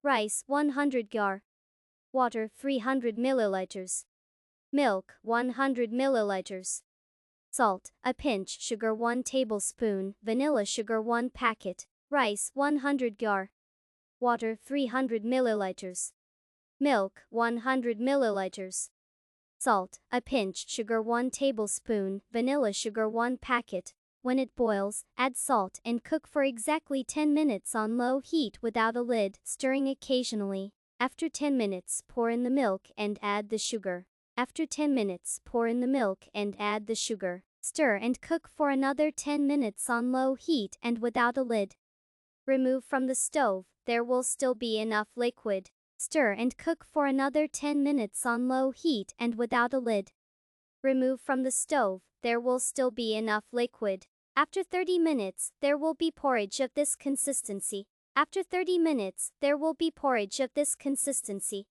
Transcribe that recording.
Rice 100 gyar. Water 300 milliliters. Milk 100 milliliters. Salt, a pinch. Sugar 1 tablespoon. Vanilla sugar 1 packet. Rice 100 gyar. Water 300 milliliters. Milk 100 milliliters. Salt, a pinch. Sugar 1 tablespoon. Vanilla sugar 1 packet. When it boils, add salt and cook for exactly 10 minutes on low heat without a lid, stirring occasionally. After 10 minutes, pour in the milk and add the sugar. After 10 minutes, pour in the milk and add the sugar. Stir and cook for another 10 minutes on low heat and without a lid. Remove from the stove, there will still be enough liquid. Stir and cook for another 10 minutes on low heat and without a lid. Remove from the stove, there will still be enough liquid. After 30 minutes, there will be porridge of this consistency. After 30 minutes, there will be porridge of this consistency.